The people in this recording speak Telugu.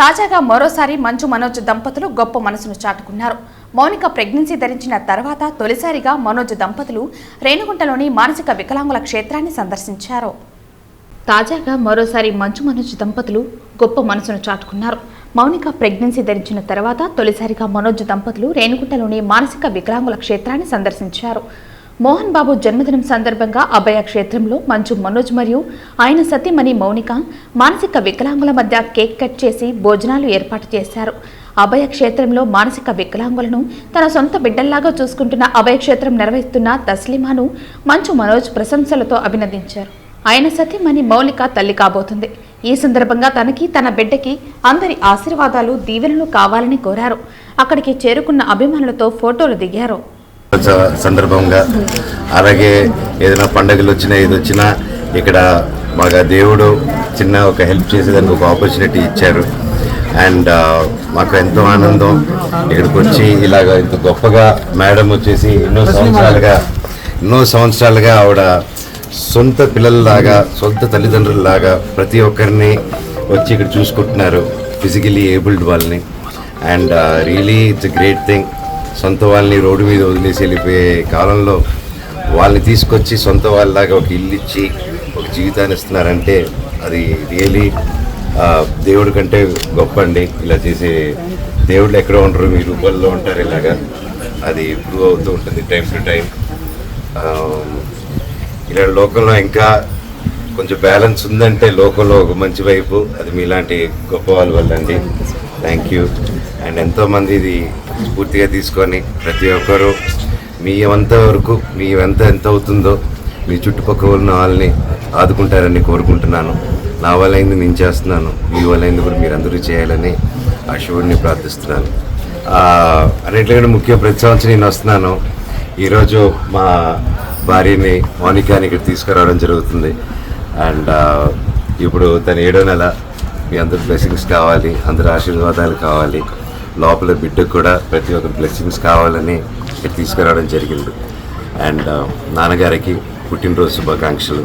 తాజాగా మరోసారి మంచు మనోజ్ దంపతులు గొప్ప మనసును చాటుకున్నారు. మౌనిక ప్రెగ్నెన్సీ ధరించిన తర్వాత తొలిసారిగా మనోజ్ దంపతులు రేణిగుంటలోని మానసిక వికలాంగుల క్షేత్రాన్ని సందర్శించారు. తాజాగా మరోసారి మంచు మనోజ్ దంపతులు గొప్ప మనసును చాటుకున్నారు. మౌనిక ప్రెగ్నెన్సీ ధరించిన తర్వాత తొలిసారిగా మనోజ్ దంపతులు రేణిగుంటలోని మానసిక వికలాంగుల క్షేత్రాన్ని సందర్శించారు. మోహన్ బాబు జన్మదినం సందర్భంగా అభయ క్షేత్రంలో మంచు మనోజ్ మరియు ఆయన సతీమణి మౌనిక మానసిక వికలాంగుల మధ్య కేక్ కట్ చేసి భోజనాలు ఏర్పాటు చేశారు. అభయ క్షేత్రంలో మానసిక వికలాంగులను తన సొంత బిడ్డల్లాగా చూసుకుంటున్న అభయ క్షేత్రం నిర్వహిస్తున్న తస్లిమాను మంచు మనోజ్ ప్రశంసలతో అభినందించారు. ఆయన సతీమణి మౌనిక తల్లి కాబోతుంది. ఈ సందర్భంగా తనకి తన బిడ్డకి అందరి ఆశీర్వాదాలు దీవెనలు కావాలని కోరారు. అక్కడికి చేరుకున్న అభిమానులతో ఫోటోలు దిగారు. సందర్భంగా అలాగే ఏదైనా పండుగలు వచ్చినా ఇది వచ్చినా ఇక్కడ మాకు దేవుడు చిన్న ఒక హెల్ప్ చేసేదానికి ఒక ఆపర్చునిటీ ఇచ్చారు. అండ్ మాకు ఎంతో ఆనందం ఇక్కడికి వచ్చి ఇలాగ ఇంత గొప్పగా మేడం వచ్చేసి ఎన్నో సంవత్సరాలుగా ఆవిడ సొంత పిల్లల్లాగా సొంత తల్లిదండ్రులలాగా ప్రతి ఒక్కరిని వచ్చి ఇక్కడ చూసుకుంటున్నారు, ఫిజికలీ ఏబుల్డ్ వాళ్ళని. And really it's great thing. సొంత వాళ్ళని రోడ్డు మీద వదిలేసి వెళ్ళిపోయే కాలంలో వాళ్ళని తీసుకొచ్చి సొంత వాళ్ళలాగా ఒక ఇల్లు ఇచ్చి ఒక జీవితాన్ని ఇస్తున్నారంటే అది రియలీ దేవుడి కంటే గొప్ప అండి. ఇలా చేసే దేవుళ్ళు ఎక్కడో ఉంటారు, మీ రూపాల్లో ఉంటారు. ఇలాగా అది ప్రూవ్ అవుతూ ఉంటుంది టైం టు టైం. ఇలా లోకంలో ఇంకా కొంచెం బ్యాలెన్స్ ఉందంటే లోకంలో ఒక మంచి వైపు అది మీలాంటి గొప్ప వాళ్ళ వల్ల అండి. Thank you. అండ్ ఎంతోమంది ఇది పూర్తిగా తీసుకొని ప్రతి ఒక్కరూ మీ ఎంత అవుతుందో మీ చుట్టుపక్కల ఉన్న వాళ్ళని ఆదుకుంటారని కోరుకుంటున్నాను. నా వల్ల అయింది నేను చేస్తున్నాను, మీ వల్ల అయింది కూడా మీరు అందరూ చేయాలని ఆ శివుడిని ప్రార్థిస్తున్నాను. అన్నింటికంటే ముఖ్యం ప్రతి సంవత్సరం నేను వస్తున్నాను. ఈరోజు మా భార్యని మౌనికాని ఇక్కడ తీసుకురావడం జరుగుతుంది. అండ్ ఇప్పుడు తన 7వ నెల. మీ అందరు బ్లెస్సింగ్స్ కావాలి, అందరు ఆశీర్వాదాలు కావాలి. లోపల బిడ్డకు కూడా ప్రతి ఒక్క బ్లెస్సింగ్స్ కావాలని ఇక్కడ తీసుకురావడం జరిగింది. అండ్ నాన్నగారికి పుట్టినరోజు శుభాకాంక్షలు.